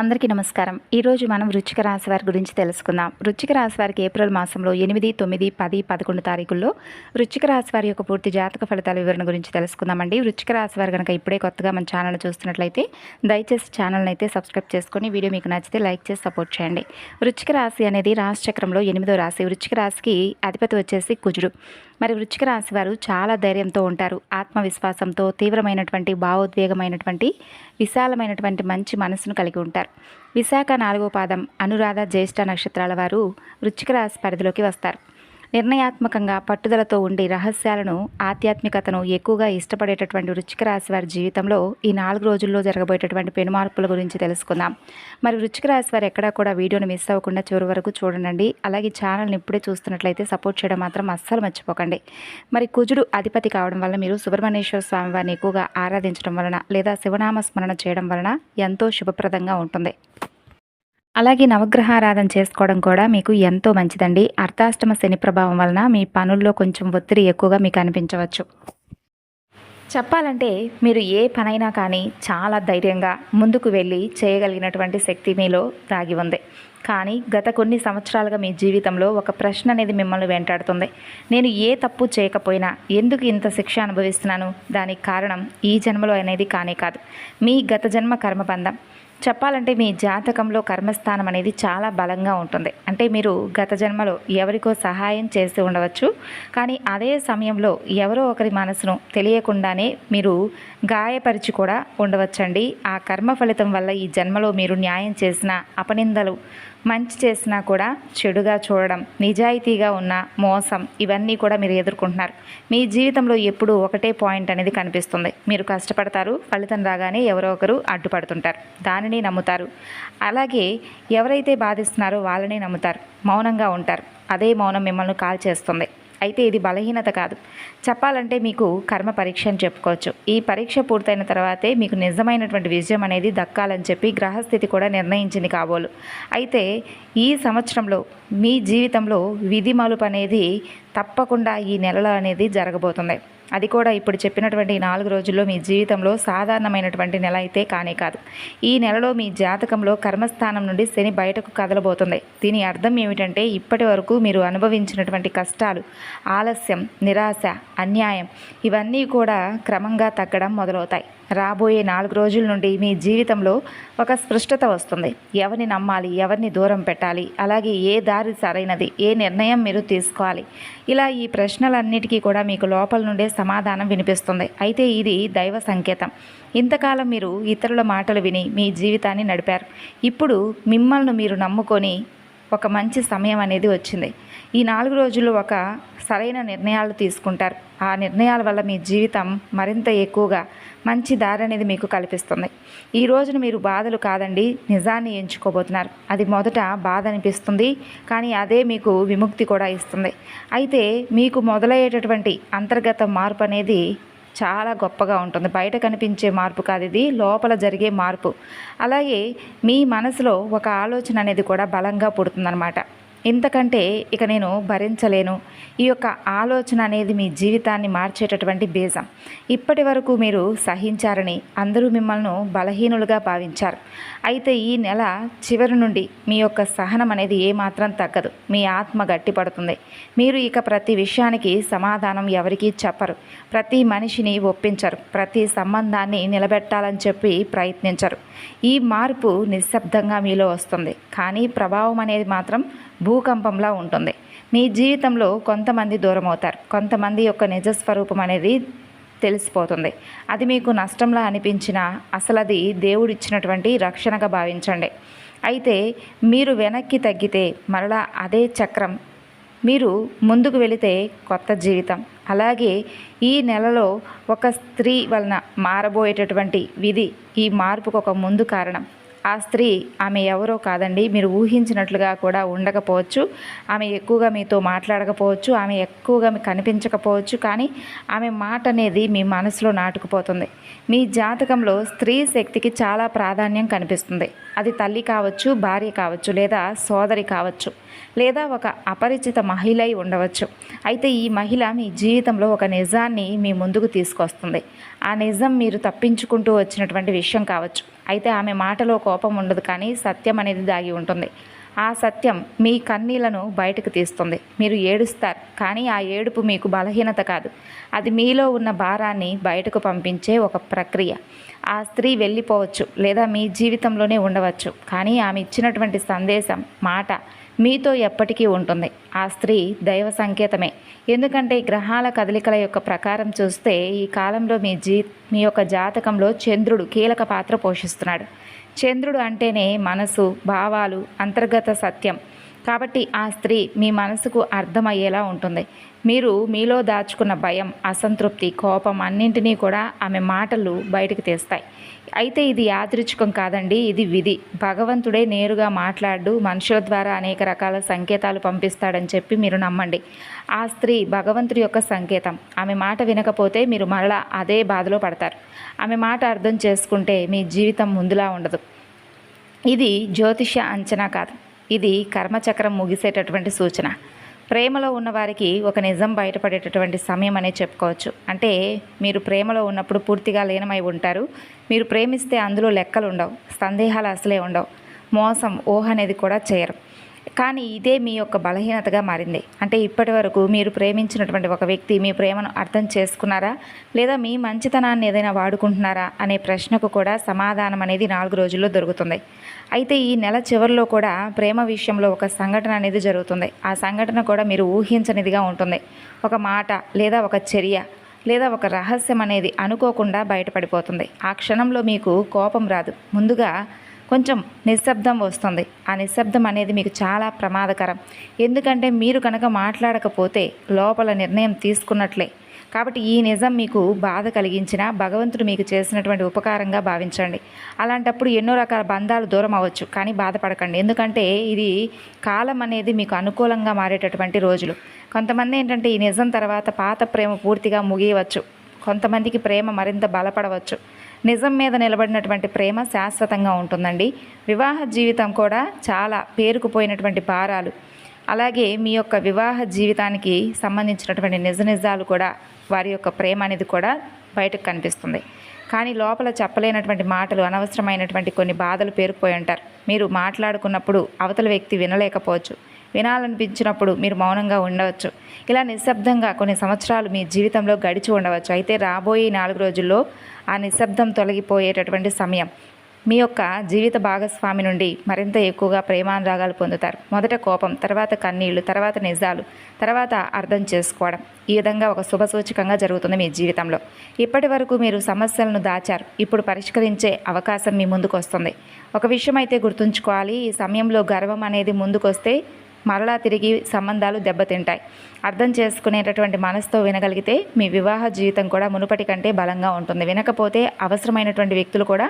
అందరికీ నమస్కారం. ఈరోజు మనం వృశ్చిక రాశి వారి గురించి తెలుసుకుందాం. వృశ్చిక రాశి వారికి ఏప్రిల్ మాసంలో 8, 9, 10, 11 తారీఖుల్లో వృశ్చిక రాశి వారి యొక్క పూర్తి జాతక ఫలితాల వివరణ గురించి తెలుసుకుందామండి. వృశ్చిక రాశి వారు కనుక ఇప్పుడే కొత్తగా మన ఛానల్ చూస్తున్నట్లయితే దయచేసి ఛానల్ని అయితే సబ్స్క్రైబ్ చేసుకొని వీడియో మీకు నచ్చితే లైక్ చేసి సపోర్ట్ చేయండి. వృశ్చిక రాశి అనేది రాశి చక్రంలో 8వ రాశి. వృశ్చిక రాశికి అధిపతి వచ్చేసి కుజుడు. మరి వృశ్చిక రాశి వారు చాలా ధైర్యంతో ఉంటారు. ఆత్మవిశ్వాసంతో, తీవ్రమైనటువంటి భావోద్వేగమైనటువంటి విశాలమైనటువంటి మంచి మనసును కలిగి ఉంటారు. విశాఖ 4వ పాదం, అనురాధ, జ్యేష్ఠ నక్షత్రాల వారు వృశ్చిక రాశి పరిధిలోకి వస్తారు. నిర్ణయాత్మకంగా పట్టుదలతో ఉండి రహస్యాలను, ఆధ్యాత్మికతను ఎక్కువగా ఇష్టపడేటటువంటి వృశ్చిక రాశి వారి జీవితంలో ఈ 4 రోజుల్లో జరగబోయేటటువంటి పెనుమార్పుల గురించి తెలుసుకుందాం. మరి వృశ్చిక రాశి వారు ఎక్కడా కూడా వీడియోని మిస్ అవ్వకుండా చివరి వరకు చూడండి. అలాగే ఛానల్ని ఇప్పుడే చూస్తున్నట్లయితే సపోర్ట్ చేయడం మాత్రం అస్సలు మర్చిపోకండి. మరి కుజుడు అధిపతి కావడం వల్ల మీరు సుబ్రహ్మణ్యేశ్వర స్వామి వారిని ఎక్కువగా ఆరాధించడం వలన లేదా శివనామ స్మరణ చేయడం వలన ఎంతో శుభప్రదంగా ఉంటుంది. అలాగే నవగ్రహారాధన చేసుకోవడం కూడా మీకు ఎంతో మంచిదండి. అర్ధాష్టమ శని ప్రభావం వలన మీ పనుల్లో కొంచెం ఒత్తిడి ఎక్కువగా మీకు అనిపించవచ్చు. చెప్పాలంటే మీరు ఏ పనైనా కానీ చాలా ధైర్యంగా ముందుకు వెళ్ళి చేయగలిగినటువంటి శక్తి మీలో దాగి ఉంది. కానీ గత కొన్ని సంవత్సరాలుగా మీ జీవితంలో ఒక ప్రశ్న అనేది మిమ్మల్ని వెంటాడుతుంది. నేను ఏ తప్పు చేయకపోయినా ఎందుకు ఇంత శిక్ష అనుభవిస్తున్నాను? దానికి కారణం ఈ జన్మలో అనేది కానే కాదు, మీ గత జన్మ కర్మబంధం. చెప్పాలంటే మీ జాతకంలో కర్మస్థానం అనేది చాలా బలంగా ఉంటుంది. అంటే మీరు గత జన్మలో ఎవరికో సహాయం చేసి ఉండవచ్చు, కానీ అదే సమయంలో ఎవరో ఒకరి మనసును తెలియకుండానే మీరు గాయపరిచి కూడా ఉండవచ్చండి. ఆ కర్మ ఫలితం వల్ల ఈ జన్మలో మీరు న్యాయం చేసిన, అపనిందలు మంచి చేసినా కూడా చెడుగా చూడడం, నిజాయితీగా ఉన్న మోసం, ఇవన్నీ కూడా మీరు ఎదుర్కొంటున్నారు. మీ జీవితంలో ఎప్పుడూ ఒకటే పాయింట్ అనేది కనిపిస్తుంది. మీరు కష్టపడతారు, ఫలితం రాగానే ఎవరో ఒకరు అడ్డుపడుతుంటారు, దానిని నమ్ముతారు. అలాగే ఎవరైతే బాధిస్తున్నారో వాళ్ళని నమ్ముతారు, మౌనంగా ఉంటారు. అదే మౌనం మిమ్మల్ని కాల్చేస్తుంది. అయితే ఇది బలహీనత కాదు, చెప్పాలంటే మీకు కర్మ పరీక్ష అని చెప్పుకోవచ్చు. ఈ పరీక్ష పూర్తయిన తర్వాతే మీకు నిజమైనటువంటి విజయం అనేది దక్కాలని చెప్పి గ్రహస్థితి కూడా నిర్ణయించింది కాబోలు. అయితే ఈ సంవత్సరంలో మీ జీవితంలో విధి మలుపు అనేది తప్పకుండా ఈ నెలలో అనేది జరగబోతుంది. అది కూడా ఇప్పుడు చెప్పినటువంటి 4 రోజుల్లో మీ జీవితంలో సాధారణమైనటువంటి నెల అయితే కానే కాదు. ఈ నెలలో మీ జాతకంలో కర్మస్థానం నుండి శని బయటకు కదలబోతుంది. దీని అర్థం ఏమిటంటే ఇప్పటి వరకు మీరు అనుభవించినటువంటి కష్టాలు, ఆలస్యం, నిరాశ, అన్యాయం ఇవన్నీ కూడా క్రమంగా తగ్గడం మొదలవుతాయి. రాబోయే 4 రోజుల నుండి మీ జీవితంలో ఒక స్పష్టత వస్తుంది. ఎవరిని నమ్మాలి, ఎవరిని దూరం పెట్టాలి, అలాగే ఏ దారి సరైనది, ఏ నిర్ణయం మీరు తీసుకోవాలి, ఇలా ఈ ప్రశ్నలన్నిటికీ కూడా మీకు లోపల నుండే సమాధానం వినిపిస్తుంది. అయితే ఇది దైవ సంకేతం. ఇంతకాలం మీరు ఇతరుల మాటలు విని మీ జీవితాన్ని నడిపారు. ఇప్పుడు మిమ్మల్ని మీరు నమ్ముకొని ఒక మంచి సమయం అనేది వచ్చింది. ఈ 4 రోజుల్లో ఒక సరైన నిర్ణయాలు తీసుకుంటారు. ఆ నిర్ణయాల వల్ల మీ జీవితం మరింత ఎక్కువగా మంచి దారి అనేది మీకు కల్పిస్తుంది. ఈ రోజున మీరు బాధలు కాదండి, నిజాన్ని ఎంచుకోబోతున్నారు. అది మొదట బాధ అనిపిస్తుంది, కానీ అదే మీకు విముక్తి కూడా ఇస్తుంది. అయితే మీకు మొదలయ్యేటటువంటి అంతర్గత మార్పు అనేది చాలా గొప్పగా ఉంటుంది. బయట కనిపించే మార్పు కాదు, ఇది లోపల జరిగే మార్పు. అలాగే మీ మనసులో ఒక ఆలోచన అనేది కూడా బలంగా పుడుతుందన్నమాట. ఇంతకంటే ఇక నేను భరించలేను, ఈ యొక్క ఆలోచన అనేది మీ జీవితాన్ని మార్చేటటువంటి బీజం. ఇప్పటి వరకు మీరు సహించారని అందరూ మిమ్మల్ని బలహీనులుగా భావించారు. అయితే ఈ నెల చివరి నుండి మీ యొక్క సహనం అనేది ఏమాత్రం తగ్గదు. మీ ఆత్మ గట్టిపడుతుంది. మీరు ఇక ప్రతి విషయానికి సమాధానం ఎవరికీ చెప్పరు, ప్రతి మనిషిని ఒప్పించరు, ప్రతి సంబంధాన్ని నిలబెట్టాలని చెప్పి ప్రయత్నించరు. ఈ మార్పు నిశ్శబ్దంగా మీలో వస్తుంది, కానీ ప్రభావం అనేది మాత్రం భూకంపంలా ఉంటుంది. మీ జీవితంలో కొంతమంది దూరం అవుతారు, కొంతమంది యొక్క నిజస్వరూపం అనేది తెలిసిపోతుంది. అది మీకు నష్టంలా అనిపించినా అసలు అది దేవుడిచ్చినటువంటి రక్షణగా భావించండి. అయితే మీరు వెనక్కి తగ్గితే మరలా అదే చక్రం, మీరు ముందుకు వెళితే కొత్త జీవితం. అలాగే ఈ నెలలో ఒక స్త్రీ వలన మారబోయేటటువంటి విధి ఈ మార్పుకు ఒక ముందు కారణం. ఆ స్త్రీ, ఆమె ఎవరో కాదండి, మీరు ఊహించినట్లుగా కూడా ఉండకపోవచ్చు, ఆమె ఎక్కువగా మీతో మాట్లాడకపోవచ్చు, ఆమె ఎక్కువగా మీకు కనిపించకపోవచ్చు, కానీ ఆమె మాట అనేది మీ మనసులో నాటుకుపోతుంది. మీ జాతకంలో స్త్రీ శక్తికి చాలా ప్రాధాన్యం కనిపిస్తుంది. అది తల్లి కావచ్చు, భార్య కావచ్చు, లేదా సోదరి కావచ్చు, లేదా ఒక అపరిచిత మహిళ ఉండవచ్చు. అయితే ఈ మహిళ మీ జీవితంలో ఒక నిజాన్ని మీ ముందుకు తీసుకొస్తుంది. ఆ నిజం మీరు తప్పించుకుంటూ వచ్చినటువంటి విషయం కావచ్చు. అయితే ఆమె మాటలో కోపం ఉండదు, కానీ సత్యం అనేది దాగి ఉంటుంది. ఆ సత్యం మీ కన్నీళ్లను బయటకు తీస్తుంది. మీరు ఏడుస్తారు, కానీ ఆ ఏడుపు మీకు బలహీనత కాదు, అది మీలో ఉన్న భారాన్ని బయటకు పంపించే ఒక ప్రక్రియ. ఆ స్త్రీ వెళ్ళిపోవచ్చు లేదా మీ జీవితంలోనే ఉండవచ్చు, కానీ ఆమె ఇచ్చినటువంటి సందేశం, మాట మీతో ఎప్పటికీ ఉంటుంది. ఆ స్త్రీ దైవ సంకేతమే. ఎందుకంటే గ్రహాల కదలికల యొక్క ప్రకారం చూస్తే ఈ కాలంలో మీ యొక్క జాతకంలో చంద్రుడు కీలక పాత్ర పోషిస్తున్నాడు. చంద్రుడు అంటేనే మనసు, భావాలు, అంతర్గత సత్యం. కాబట్టి ఆ స్త్రీ మీ మనసుకు అర్థమయ్యేలా ఉంటుంది. మీరు మీలో దాచుకున్న భయం, అసంతృప్తి, కోపం అన్నింటినీ కూడా ఆమె మాటలు బయటకు తీస్తాయి. అయితే ఇది యాదృచ్ఛికం కాదండి, ఇది విధి. భగవంతుడే నేరుగా మాట్లాడు, మనుషుల ద్వారా అనేక రకాల సంకేతాలు పంపిస్తాడని చెప్పి మీరు నమ్మండి. ఆ స్త్రీ భగవంతుడి యొక్క సంకేతం. ఆమె మాట వినకపోతే మీరు మరలా అదే బాధలో పడతారు. ఆమె మాట అర్థం చేసుకుంటే మీ జీవితం ముందులా ఉండదు. ఇది జ్యోతిష్య అంచనా కాదు, ఇది కర్మచక్రం ముగిసేటటువంటి సూచన. ప్రేమలో ఉన్నవారికి ఒక నిజం బయటపడేటటువంటి సమయం అనే చెప్పుకోవచ్చు. అంటే మీరు ప్రేమలో ఉన్నప్పుడు పూర్తిగా లీనమై ఉంటారు. మీరు ప్రేమిస్తే అందులో లెక్కలు ఉండవు, సందేహాలు అసలే ఉండవు, మోసం, ఊహ అనేది కూడా చేయరు. కానీ ఇదే మీ యొక్క బలహీనతగా మారింది. అంటే ఇప్పటి వరకు మీరు ప్రేమించినటువంటి ఒక వ్యక్తి మీ ప్రేమను అర్థం చేసుకున్నారా, లేదా మీ మంచితనాన్ని ఏదైనా వాడుకుంటున్నారా అనే ప్రశ్నకు కూడా సమాధానం అనేది 4 రోజుల్లో దొరుకుతుంది. అయితే ఈ నెల చివరిలో కూడా ప్రేమ విషయంలో ఒక సంఘటన అనేది జరుగుతుంది. ఆ సంఘటన కూడా మీరు ఊహించనిదిగా ఉంటుంది. ఒక మాట లేదా ఒక చర్య లేదా ఒక రహస్యం అనేది అనుకోకుండా బయటపడిపోతుంది. ఆ క్షణంలో మీకు కోపం రాదు, ముందుగా కొంచెం నిశ్శబ్దం వస్తుంది. ఆ నిశ్శబ్దం అనేది మీకు చాలా ప్రమాదకరం. ఎందుకంటే మీరు కనుక మాట్లాడకపోతే లోపల నిర్ణయం తీసుకున్నట్లే. కాబట్టి ఈ నిజం మీకు బాధ కలిగించినా భగవంతుడు మీకు చేసినటువంటి ఉపకారంగా భావించండి. అలాంటప్పుడు ఎన్నో రకాల బంధాలు దూరం అవ్వచ్చు, కానీ బాధపడకండి. ఎందుకంటే ఇది కాలం అనేది మీకు అనుకూలంగా మారేటటువంటి రోజులు. కొంతమంది ఏంటంటే ఈ నిజం తర్వాత పాత ప్రేమ పూర్తిగా ముగియవచ్చు, కొంతమందికి ప్రేమ మరింత బలపడవచ్చు. నిజం మీద నిలబడినటువంటి ప్రేమ శాశ్వతంగా ఉంటుందండి. వివాహ జీవితం కూడా చాలా పేరుకుపోయినటువంటి భారాలు, అలాగే మీ యొక్క వివాహ జీవితానికి సంబంధించినటువంటి నిజాలు కూడా, వారి యొక్క ప్రేమ అనేది కూడా బయటకు కనిపిస్తుంది. కానీ లోపల చెప్పలేనటువంటి మాటలు, అనవసరమైనటువంటి కొన్ని బాధలు పేరుకుపోయి ఉంటారు. మీరు మాట్లాడుకున్నప్పుడు అవతల వ్యక్తి వినలేకపోవచ్చు, వినాలనిపించినప్పుడు మీరు మౌనంగా ఉండవచ్చు. ఇలా నిశ్శబ్దంగా కొన్ని సంవత్సరాలు మీ జీవితంలో గడిచి ఉండవచ్చు. అయితే రాబోయే 4 రోజుల్లో ఆ నిశ్శబ్దం తొలగిపోయేటటువంటి సమయం. మీ యొక్క జీవిత భాగస్వామి నుండి మరింత ఎక్కువగా ప్రేమానురాగాలు పొందుతారు. మొదట కోపం, తర్వాత కన్నీళ్లు, తర్వాత నిజాలు, తర్వాత అర్థం చేసుకోవడం. ఈ విధంగా ఒక శుభసూచకంగా జరుగుతుంది మీ జీవితంలో. ఇప్పటి వరకు మీరు సమస్యలను దాచారు, ఇప్పుడు పరిష్కరించే అవకాశం మీ ముందుకు వస్తుంది. ఒక విషయం అయితే గుర్తుంచుకోవాలి, ఈ సమయంలో గర్వం అనేది ముందుకొస్తే మరలా తిరిగి సంబంధాలు దెబ్బతింటాయి. అర్థం చేసుకునేటటువంటి మనసుతో వినగలిగితే మీ వివాహ జీవితం కూడా మునుపటి కంటే బలంగా ఉంటుంది. వినకపోతే అవసరమైనటువంటి వ్యక్తులు కూడా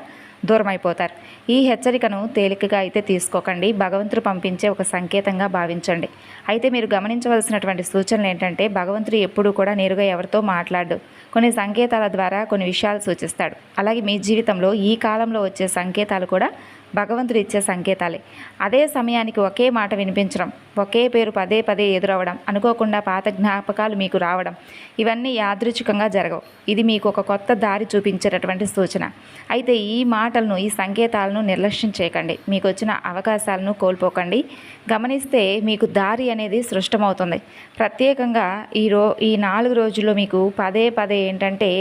దూరం అయిపోతారు. ఈ హెచ్చరికను తేలికగా అయితే తీసుకోకండి, భగవంతుడు పంపించే ఒక సంకేతంగా భావించండి. అయితే మీరు గమనించవలసినటువంటి సూచనలు ఏంటంటే, భగవంతుడు ఎప్పుడూ కూడా నేరుగా ఎవరితో మాట్లాడు, కొన్ని సంకేతాల ద్వారా కొన్ని విషయాలు సూచిస్తాడు. అలాగే మీ జీవితంలో ఈ కాలంలో వచ్చే సంకేతాలు కూడా భగవంతుడు ఇచ్చే సంకేతాలే. అదే సమయానికి ఒకే మాట వినిపించడం, ఒకే పేరు పదే పదే ఎదురవడం, అనుకోకుండా పాత జ్ఞాపకాలు మీకు రావడం, ఇవన్నీ యాదృచ్ఛికంగా జరగవు. ఇది మీకు ఒక కొత్త దారి చూపించేటటువంటి సూచన. అయితే ఈ మాటలను, ఈ సంకేతాలను నిర్లక్ష్యం చేయకండి. మీకు వచ్చిన అవకాశాలను కోల్పోకండి. గమనిస్తే మీకు దారి అనేది సృష్టమవుతుంది. ప్రత్యేకంగా ఈ 4 రోజుల్లో మీకు పదే పదే ఏంటంటే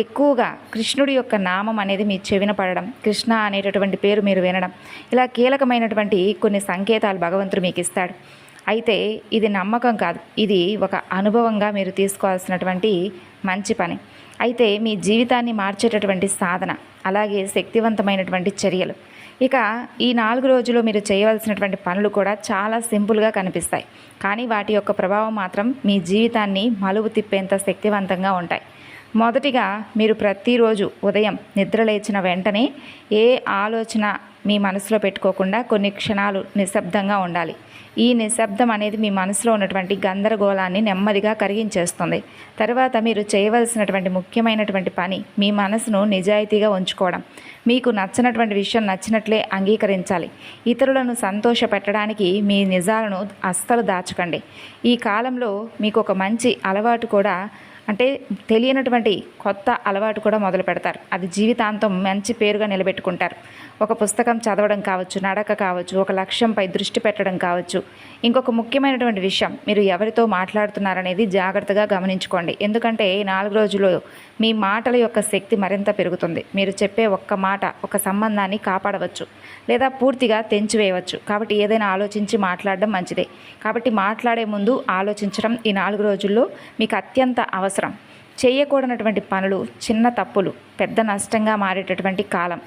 ఎక్కువగా కృష్ణుడి యొక్క నామం అనేది మీ చెవిన పడడం, కృష్ణ అనేటటువంటి పేరు మీరు వినడం, ఇలా కీలకమైనటువంటి కొన్ని సంకేతాలు భగవంతుడు మీకు ఇస్తాడు. అయితే ఇది నమ్మకం కాదు, ఇది ఒక అనుభవంగా మీరు తీసుకోవాల్సినటువంటి మంచి పని. అయితే మీ జీవితాన్ని మార్చేటటువంటి సాధన, అలాగే శక్తివంతమైనటువంటి చర్యలు. ఇక ఈ 4 రోజుల్లో మీరు చేయవలసినటువంటి పనులు కూడా చాలా సింపుల్గా కనిపిస్తాయి, కానీ వాటి యొక్క ప్రభావం మాత్రం మీ జీవితాన్ని మలుపు తిప్పేంత శక్తివంతంగా ఉంటాయి. మొదటిగా మీరు ప్రతిరోజు ఉదయం నిద్రలేచిన వెంటనే ఏ ఆలోచన మీ మనసులో పెట్టుకోకుండా కొన్ని క్షణాలు నిశ్శబ్దంగా ఉండాలి. ఈ నిశ్శబ్దం అనేది మీ మనసులో ఉన్నటువంటి గందరగోళాన్ని నెమ్మదిగా కరిగించేస్తుంది. తర్వాత మీరు చేయవలసినటువంటి ముఖ్యమైనటువంటి పని మీ మనసును నిజాయితీగా ఉంచుకోవడం. మీకు నచ్చినటువంటి విషయం నచ్చినట్లే అంగీకరించాలి. ఇతరులను సంతోషపెట్టడానికి మీ నిజాలను అస్సలు దాచకండి. ఈ కాలంలో మీకు ఒక మంచి అలవాటు కూడా, అంటే తెలియనటువంటి కొత్త అలవాటు కూడా మొదలు పెడతారు. అది జీవితాంతం మంచి పేరుగా నిలబెట్టుకుంటారు. ఒక పుస్తకం చదవడం కావచ్చు, నడక కావచ్చు, ఒక లక్ష్యంపై దృష్టి పెట్టడం కావచ్చు. ఇంకొక ముఖ్యమైనటువంటి విషయం, మీరు ఎవరితో మాట్లాడుతున్నారనేది జాగ్రత్తగా గమనించుకోండి. ఎందుకంటే 4 రోజుల్లో మీ మాటల యొక్క శక్తి మరింత పెరుగుతుంది. మీరు చెప్పే ఒక్క మాట ఒక సంబంధాన్ని కాపాడవచ్చు లేదా పూర్తిగా తెంచివేయవచ్చు. కాబట్టి ఏదైనా ఆలోచించి మాట్లాడడం మంచిదే. కాబట్టి మాట్లాడే ముందు ఆలోచించడం ఈ 4 రోజుల్లో మీకు అత్యంత అవసరం. చేయకూడనటువంటి పనులు, చిన్న తప్పులు పెద్ద నష్టంగా మారేటటువంటి కాలం.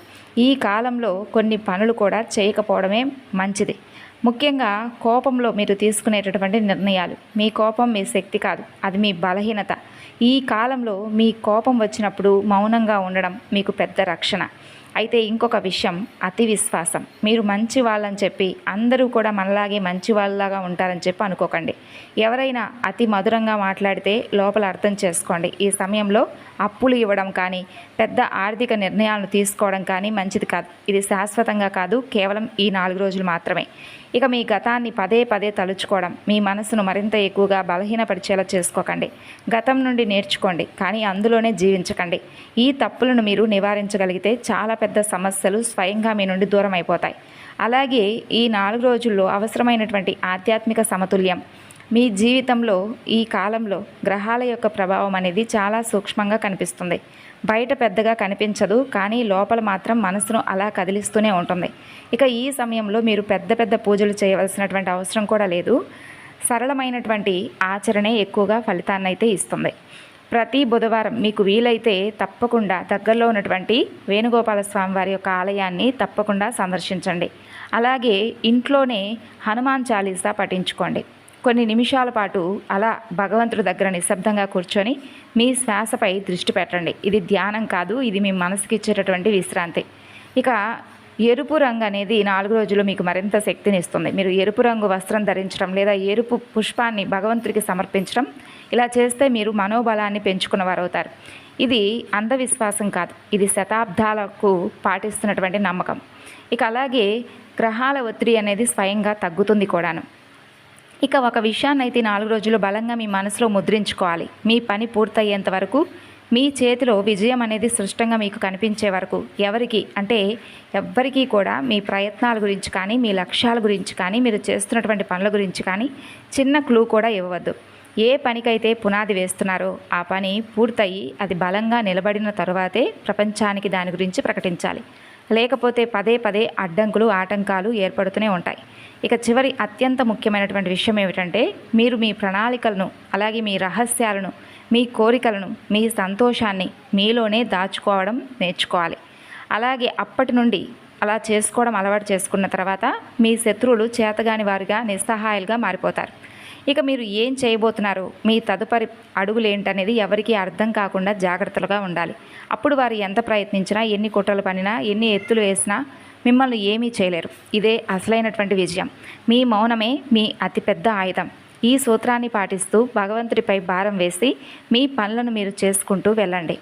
ఈ కాలంలో కొన్ని పనులు కూడా చేయకపోవడమే మంచిది. ముఖ్యంగా కోపంలో మీరు తీసుకునేటటువంటి నిర్ణయాలు. మీ కోపం మీ శక్తి కాదు, అది మీ బలహీనత. ఈ కాలంలో మీ కోపం వచ్చినప్పుడు మౌనంగా ఉండడం మీకు పెద్ద రక్షణ. అయితే ఇంకొక విషయం, అతి విశ్వాసం. మీరు మంచి వాళ్ళని చెప్పి అందరూ కూడా మనలాగే మంచి వాళ్ళలాగా ఉంటారని చెప్పి అనుకోకండి. ఎవరైనా అతి మధురంగా మాట్లాడితే లోపల అర్థం చేసుకోండి. ఈ సమయంలో అప్పులు ఇవ్వడం కానీ పెద్ద ఆర్థిక నిర్ణయాలను తీసుకోవడం కానీ మంచిది కాదు. ఇది శాశ్వతంగా కాదు, కేవలం ఈ 4 రోజులు మాత్రమే. ఇక మీ గతాన్ని పదే పదే తలుచుకోవడం మీ మనసును మరింత ఎక్కువగా బలహీనపరిచేలా చేసుకోకండి. గతం నుండి నేర్చుకోండి, కానీ అందులోనే జీవించకండి. ఈ తప్పులను మీరు నివారించగలిగితే చాలా పెద్ద సమస్యలు స్వయంగా మీ నుండి దూరం అయిపోతాయి. అలాగే ఈ 4 రోజుల్లో అవసరమైనటువంటి ఆధ్యాత్మిక సమతుల్యం. మీ జీవితంలో ఈ కాలంలో గ్రహాల యొక్క ప్రభావం అనేది చాలా సూక్ష్మంగా కనిపిస్తుంది. బయట పెద్దగా కనిపించదు, కానీ లోపల మాత్రం మనసును అలా కదిలిస్తూనే ఉంటుంది. ఇక ఈ సమయంలో మీరు పెద్ద పెద్ద పూజలు చేయవలసినటువంటి అవసరం కూడా లేదు. సరళమైనటువంటి ఆచరణే ఎక్కువగా ఫలితాన్ని అయితే ఇస్తుంది. ప్రతి బుధవారం మీకు వీలైతే తప్పకుండా దగ్గరలో ఉన్నటువంటి వేణుగోపాల స్వామి వారి యొక్క ఆలయాన్ని తప్పకుండా సందర్శించండి. అలాగే ఇంట్లోనే హనుమాన్ చాలీసా పఠించుకోండి. కొన్ని నిమిషాల పాటు అలా భగవంతుడి దగ్గర నిశ్శబ్దంగా కూర్చొని మీ శ్వాసపై దృష్టి పెట్టండి. ఇది ధ్యానం కాదు, ఇది మీ మనసుకి ఇచ్చేటటువంటి విశ్రాంతి. ఇక ఎరుపు రంగు అనేది 4 రోజులు మీకు మరింత శక్తిని ఇస్తుంది. మీరు ఎరుపు రంగు వస్త్రం ధరించడం లేదా ఎరుపు పుష్పాన్ని భగవంతుడికి సమర్పించడం, ఇలా చేస్తే మీరు మనోబలాన్ని పెంచుకున్నవారు అవుతారు. ఇది అంధవిశ్వాసం కాదు, ఇది శతాబ్దాలకు పాటిస్తున్నటువంటి నమ్మకం. ఇక అలాగే గ్రహాల ఒత్తిడి అనేది స్వయంగా తగ్గుతుంది కూడాను. ఇక ఒక విషయాన్ని అయితే 4 రోజులు బలంగా మీ మనసులో ముద్రించుకోవాలి. మీ పని పూర్తయ్యేంత వరకు, మీ చేతిలో విజయం అనేది స్పష్టంగా మీకు కనిపించే వరకు ఎవ్వరికీ కూడా మీ ప్రయత్నాల గురించి కానీ, మీ లక్ష్యాల గురించి కానీ, మీరు చేస్తున్నటువంటి పనుల గురించి కానీ చిన్న క్లూ కూడా ఇవ్వవద్దు. ఏ పనికైతే పునాది వేస్తున్నారో ఆ పని పూర్తయి అది బలంగా నిలబడిన తరువాతే ప్రపంచానికి దాని గురించి ప్రకటించాలి. లేకపోతే పదే పదే అడ్డంకులు, ఆటంకాలు ఏర్పడుతూనే ఉంటాయి. ఇక చివరి అత్యంత ముఖ్యమైనటువంటి విషయం ఏమిటంటే, మీరు మీ ప్రణాళికలను, అలాగే మీ రహస్యాలను, మీ కోరికలను, మీ సంతోషాన్ని మీలోనే దాచుకోవడం నేర్చుకోవాలి. అలాగే అప్పటి నుండి అలా చేసుకోవడం అలవాటు చేసుకున్న తర్వాత మీ శత్రువులు చేతగాని వారిగా, నిస్సహాయాలుగా మారిపోతారు. ఇక మీరు ఏం చేయబోతున్నారో, మీ తదుపరి అడుగులు ఏంటనేది ఎవరికీ అర్థం కాకుండా జాగ్రత్తలుగా ఉండాలి. అప్పుడు వారు ఎంత ప్రయత్నించినా, ఎన్ని కుట్రలు పనినా, ఎన్ని ఎత్తులు వేసినా మిమ్మల్ని ఏమీ చేయలేరు. ఇదే అసలైనటువంటి విజయం. మీ మౌనమే మీ అతిపెద్ద ఆయుధం. ఈ సూత్రాన్ని పాటిస్తూ భగవంతుడిపై భారం వేసి మీ పనులను మీరు చేసుకుంటూ వెళ్ళండి.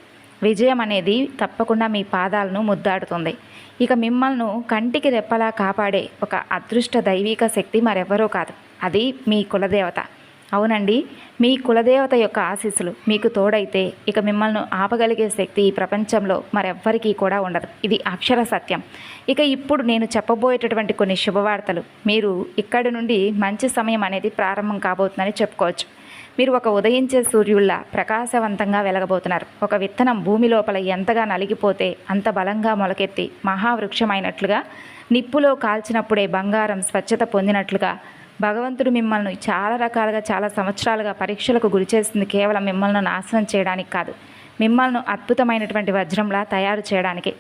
విజయం అనేది తప్పకుండా మీ పాదాలను ముద్దాడుతుంది. ఇక మిమ్మల్ని కంటికి రెప్పలా కాపాడే ఒక అదృష్ట దైవిక శక్తి మరెవ్వరూ కాదు, అది మీ కులదేవత. అవునండి, మీ కులదేవత యొక్క ఆశీస్సులు మీకు తోడైతే ఇక మిమ్మల్ని ఆపగలిగే శక్తి ఈ ప్రపంచంలో మరెవ్వరికీ కూడా ఉండదు. ఇది అక్షర సత్యం. ఇక ఇప్పుడు నేను చెప్పబోయేటటువంటి కొన్ని శుభవార్తలు. మీరు ఇక్కడి నుండి మంచి సమయం అనేది ప్రారంభం కాబోతుందని చెప్పుకోవచ్చు. మీరు ఒక ఉదయించే సూర్యుల్లా ప్రకాశవంతంగా వెలగబోతున్నారు. ఒక విత్తనం భూమి లోపల ఎంతగా నలిగిపోతే అంత బలంగా మొలకెత్తి మహావృక్షమైనట్లుగా, నిప్పులో కాల్చినప్పుడే బంగారం స్వచ్ఛత పొందినట్లుగా భగవంతుడు మిమ్మల్ని చాలా రకాలుగా, చాలా సంవత్సరాలుగా పరీక్షలకు గురిచేసింది కేవలం మిమ్మల్ని నాశనం చేయడానికి కాదు, మిమ్మల్ని అద్భుతమైనటువంటి వజ్రంలా తయారు చేయడానికి.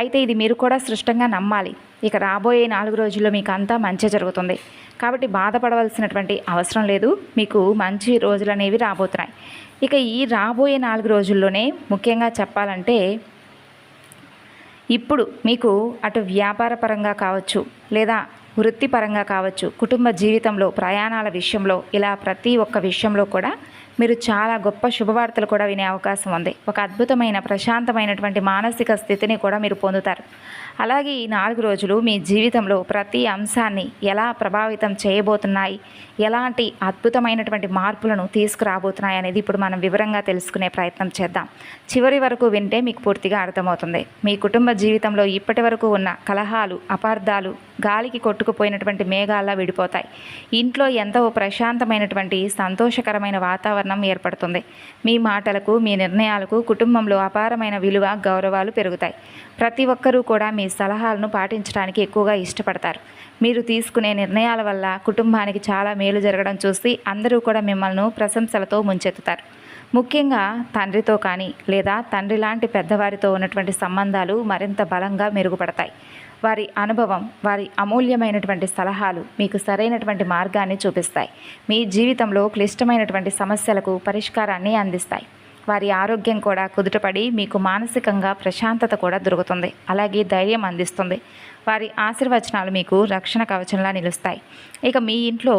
అయితే ఇది మీరు కూడా స్పష్టంగా నమ్మాలి. ఇక రాబోయే 4 రోజుల్లో మీకు అంతా మంచి జరుగుతుంది. కాబట్టి బాధపడవలసినటువంటి అవసరం లేదు. మీకు మంచి రోజులు అనేవి రాబోతున్నాయి. ఇక ఈ రాబోయే 4 రోజుల్లోనే ముఖ్యంగా చెప్పాలంటే, ఇప్పుడు మీకు అటు వ్యాపార పరంగా కావచ్చు, లేదా వృత్తిపరంగా కావచ్చు, కుటుంబ జీవితంలో, ప్రయాణాల విషయంలో, ఇలా ప్రతి ఒక్క విషయంలో కూడా మీరు చాలా గొప్ప శుభవార్తలు కూడా వినే అవకాశం ఉంది. ఒక అద్భుతమైన ప్రశాంతమైనటువంటి మానసిక స్థితిని కూడా మీరు పొందుతారు. అలాగే ఈ 4 రోజులు మీ జీవితంలో ప్రతి అంశాన్ని ఎలా ప్రభావితం చేయబోతున్నాయి, ఎలాంటి అద్భుతమైనటువంటి మార్పులను తీసుకురాబోతున్నాయి అనేది ఇప్పుడు మనం వివరంగా తెలుసుకునే ప్రయత్నం చేద్దాం. చివరి వరకు వింటే మీకు పూర్తిగా అర్థమవుతుంది. మీ కుటుంబ జీవితంలో ఇప్పటి వరకు ఉన్న కలహాలు, అపార్థాలు గాలికి కొట్టుకుపోయినటువంటి మేఘాల్లా విడిపోతాయి. ఇంట్లో ఎంతో ప్రశాంతమైనటువంటి సంతోషకరమైన వాతావరణం ఏర్పడుతుంది. మీ మాటలకు, మీ నిర్ణయాలకు కుటుంబంలో అపారమైన విలువ, గౌరవాలు పెరుగుతాయి. ప్రతి ఒక్కరూ కూడా మీ సలహాలను పాటించడానికి ఎక్కువగా ఇష్టపడతారు. మీరు తీసుకునే నిర్ణయాల వల్ల కుటుంబానికి చాలా మేలు జరగడం చూసి అందరూ కూడా మిమ్మల్ని ప్రశంసలతో ముంచెత్తుతారు. ముఖ్యంగా తండ్రితో కానీ లేదా తండ్రి లాంటి పెద్దవారితో ఉన్నటువంటి సంబంధాలు మరింత బలంగా మెరుగుపడతాయి. వారి అనుభవం, వారి అమూల్యమైనటువంటి సలహాలు మీకు సరైనటువంటి మార్గాన్ని చూపిస్తాయి. మీ జీవితంలో క్లిష్టమైనటువంటి సమస్యలకు పరిష్కారాన్ని అందిస్తాయి. వారి ఆరోగ్యం కూడా కుదుటపడి మీకు మానసికంగా ప్రశాంతత కూడా దొరుకుతుంది. అలాగే ధైర్యం అందిస్తుంది. వారి ఆశీర్వచనాలు మీకు రక్షణ కవచంలా నిలుస్తాయి. ఇక మీ ఇంట్లో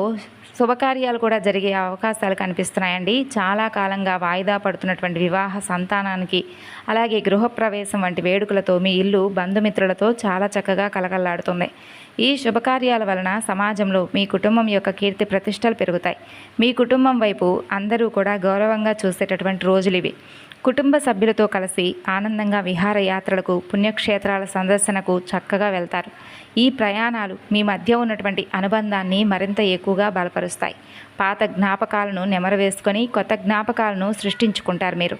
శుభకార్యాలు కూడా జరిగే అవకాశాలు కనిపిస్తున్నాయండి. చాలా కాలంగా వాయిదా పడుతున్నటువంటి వివాహ, సంతానానికి, అలాగే గృహప్రవేశం వంటి వేడుకలతో మీ ఇల్లు బంధుమిత్రులతో చాలా చక్కగా కలకల్లాడుతుంది. ఈ శుభకార్యాల వలన సమాజంలో మీ కుటుంబం యొక్క కీర్తి ప్రతిష్టలు పెరుగుతాయి. మీ కుటుంబం వైపు అందరూ కూడా గౌరవంగా చూసేటటువంటి రోజులు ఇవి. కుటుంబ సభ్యులతో కలిసి ఆనందంగా విహారయాత్రలకు, పుణ్యక్షేత్రాల సందర్శనకు చక్కగా వెళ్తారు. ఈ ప్రయాణాలు మీ మధ్య ఉన్నటువంటి అనుబంధాన్ని మరింత ఎక్కువగా బలపరుస్తాయి. పాత జ్ఞాపకాలను నెమరవేసుకొని కొత్త జ్ఞాపకాలను సృష్టించుకుంటారు. మీరు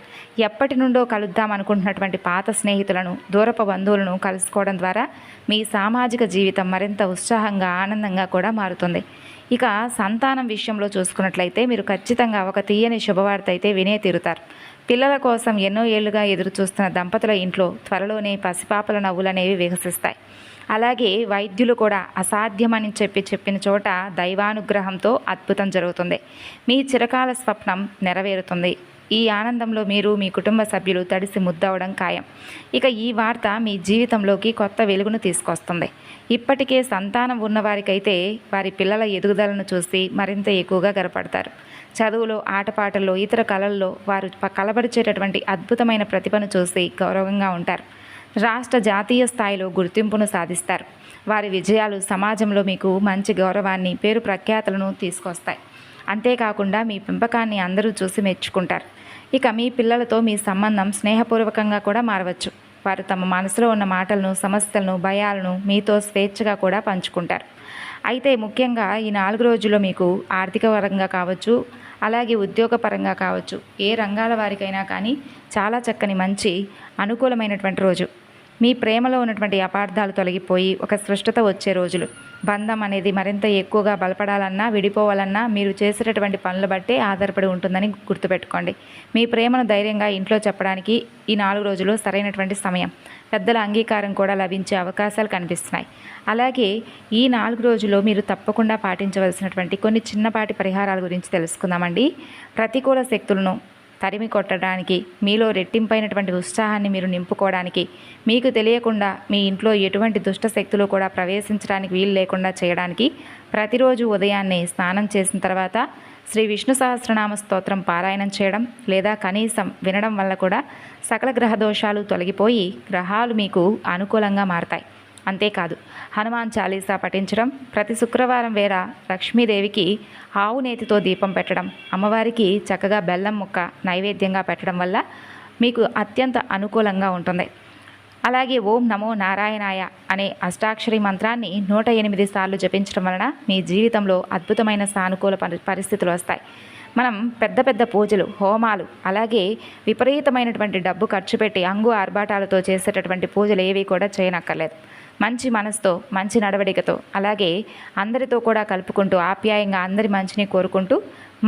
ఎప్పటి నుండో కలుద్దాం అనుకుంటున్నటువంటి పాత స్నేహితులను, దూరపు బంధువులను కలుసుకోవడం ద్వారా మీ సామాజిక జీవితం మరింత ఉత్సాహంగా, ఆనందంగా కూడా మారుతుంది. ఇక సంతానం విషయంలో చూసుకున్నట్లయితే మీరు ఖచ్చితంగా ఒక తీయని శుభవార్త అయితే వినే తీరుతారు. పిల్లల కోసం ఎన్నో ఏళ్లుగా ఎదురు చూస్తున్న దంపతుల ఇంట్లో త్వరలోనే పసిపాపల నవ్వులనేవి వికసిస్తాయి. అలాగే వైద్యులు కూడా అసాధ్యమని చెప్పిన చోట దైవానుగ్రహంతో అద్భుతం జరుగుతుంది. మీ చిరకాల స్వప్నం నెరవేరుతుంది. ఈ ఆనందంలో మీరు, మీ కుటుంబ సభ్యులు తడిసి ముద్దవడం ఖాయం. ఇక ఈ వార్త మీ జీవితంలోకి కొత్త వెలుగును తీసుకొస్తుంది. ఇప్పటికే సంతానం ఉన్నవారికైతే వారి పిల్లల ఎదుగుదలను చూసి మరింత ఎక్కువగా గర్వపడతారు. చదువులో, ఆటపాటల్లో, ఇతర కళల్లో వారు కలబరిచేటటువంటి అద్భుతమైన ప్రతిభను చూసి గౌరవంగా ఉంటారు. రాష్ట్ర, జాతీయ స్థాయిలో గుర్తింపును సాధిస్తారు. వారి విజయాలు సమాజంలో మీకు మంచి గౌరవాన్ని, పేరు ప్రఖ్యాతులను తీసుకొస్తాయి. అంతేకాకుండా మీ పెంపకాన్ని అందరూ చూసి మెచ్చుకుంటారు. ఇక మీ పిల్లలతో మీ సంబంధం స్నేహపూర్వకంగా కూడా మారవచ్చు. వారు తమ మనసులో ఉన్న మాటలను, సమస్యలను, భయాలను మీతో స్వేచ్ఛగా కూడా పంచుకుంటారు. అయితే ముఖ్యంగా ఈ 4 రోజుల్లో మీకు ఆర్థిక పరంగా కావచ్చు, అలాగే ఉద్యోగపరంగా కావచ్చు, ఏ రంగాల వారికైనా కానీ చాలా చక్కని, మంచి, అనుకూలమైనటువంటి రోజు. మీ ప్రేమలో ఉన్నటువంటి అపార్థాలు తొలగిపోయి ఒక స్పష్టత వచ్చే రోజులు. బంధం అనేది మరింత ఎక్కువగా బలపడాలన్నా, విడిపోవాలన్నా మీరు చేసేటటువంటి పనులు బట్టే ఆధారపడి ఉంటుందని గుర్తుపెట్టుకోండి. మీ ప్రేమను ధైర్యంగా ఇంట్లో చెప్పడానికి ఈ 4 రోజులు సరైనటువంటి సమయం. పెద్దల అంగీకారం కూడా లభించే అవకాశాలు కనిపిస్తున్నాయి. అలాగే ఈ 4 రోజుల్లో మీరు తప్పకుండా పాటించవలసినటువంటి కొన్ని చిన్నపాటి పరిహారాల గురించి తెలుసుకుందామండి. ప్రతికూల శక్తులను తరిమి కొట్టడానికి, మీలో రెట్టింపైనటువంటి ఉత్సాహాన్ని మీరు నింపుకోవడానికి, మీకు తెలియకుండా మీ ఇంట్లో ఎటువంటి దుష్ట శక్తులు కూడా ప్రవేశించడానికి వీలు లేకుండా చేయడానికి ప్రతిరోజు ఉదయాన్నే స్నానం చేసిన తర్వాత శ్రీ విష్ణు సహస్రనామ స్తోత్రం పారాయణం చేయడం లేదా కనీసం వినడం వల్ల కూడా సకల గ్రహ దోషాలు తొలగిపోయి గ్రహాలు మీకు అనుకూలంగా మారతాయి. అంతేకాదు, హనుమాన్ చాలీసా పఠించడం, ప్రతి శుక్రవారం వేళ లక్ష్మీదేవికి ఆవు నేతితో దీపం పెట్టడం, అమ్మవారికి చక్కగా బెల్లం ముక్క నైవేద్యంగా పెట్టడం వల్ల మీకు అత్యంత అనుకూలంగా ఉంటుంది. అలాగే ఓం నమో నారాయణాయ అనే అష్టాక్షరి మంత్రాన్ని 108 సార్లు జపించడం వలన మీ జీవితంలో అద్భుతమైన సానుకూల పరిస్థితులు వస్తాయి. మనం పెద్ద పెద్ద పూజలు, హోమాలు, అలాగే విపరీతమైనటువంటి డబ్బు ఖర్చు పెట్టి అంగు ఆర్భాటాలతో చేసేటటువంటి పూజలు ఏవి కూడా చేయనక్కర్లేదు. మంచి మనసుతో, మంచి నడవడికతో, అలాగే అందరితో కూడా కలుపుకుంటూ ఆప్యాయంగా అందరి మంచిని కోరుకుంటూ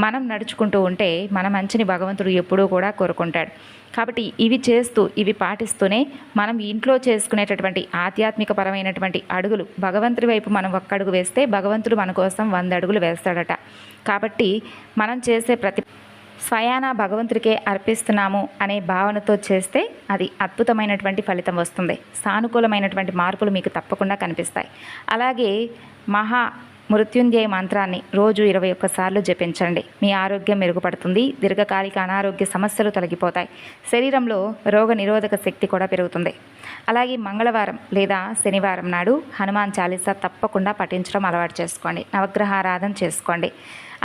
మనం నడుచుకుంటూ ఉంటే మన మంచిని భగవంతుడు ఎప్పుడూ కూడా కోరుకుంటాడు. కాబట్టి ఇవి చేస్తూ, ఇవి పాటిస్తూనే మనం ఇంట్లో చేసుకునేటటువంటి ఆధ్యాత్మిక పరమైనటువంటి అడుగులు, భగవంతుడి వైపు మనం ఒక్క అడుగు వేస్తే భగవంతుడు మన కోసం 100 అడుగులు వేస్తాడట. కాబట్టి మనం చేసే ప్రతి స్వయాన భగవంతుడికే అర్పిస్తున్నాము అనే భావనతో చేస్తే అది అద్భుతమైనటువంటి ఫలితం వస్తుంది. సానుకూలమైనటువంటి మార్పులు మీకు తప్పకుండా కనిపిస్తాయి. అలాగే మహా మృత్యుంజయ మంత్రాన్ని రోజు 21 సార్లు జపించండి. మీ ఆరోగ్యం మెరుగుపడుతుంది. దీర్ఘకాలిక అనారోగ్య సమస్యలు తొలగిపోతాయి. శరీరంలో రోగ నిరోధక శక్తి కూడా పెరుగుతుంది. అలాగే మంగళవారం లేదా శనివారం నాడు హనుమాన్ చాలీసా తప్పకుండా పఠించడం అలవాటు చేసుకోండి. నవగ్రహారాధన చేసుకోండి.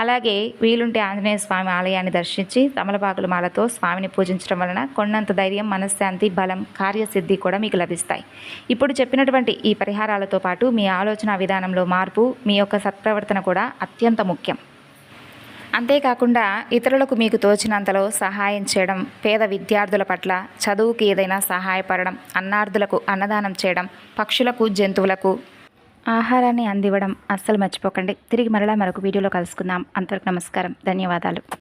అలాగే వీలుంటే ఆంజనేయ స్వామి ఆలయాన్ని దర్శించి తమలపాకుల మాలతో స్వామిని పూజించడం వలన కొండంత ధైర్యం, మనశ్శాంతి, బలం, కార్యసిద్ధి కూడా మీకు లభిస్తాయి. ఇప్పుడు చెప్పినటువంటి ఈ పరిహారాలతో పాటు మీ ఆలోచన విధానంలో మార్పు, మీ యొక్క సత్ప్రవర్తన కూడా అత్యంత ముఖ్యం. అంతేకాకుండా ఇతరులకు మీకు తోచినంతలో సహాయం చేయడం, పేద విద్యార్థుల పట్ల చదువుకి ఏదైనా సహాయపడడం, అన్నార్థులకు అన్నదానం చేయడం, పక్షులకు, జంతువులకు ఆహారాన్ని అందివ్వడం అస్సలు మర్చిపోకండి. తిరిగి మరలా మరొక వీడియోలో కలుసుకుందాం. అంతవరకు నమస్కారం. ధన్యవాదాలు.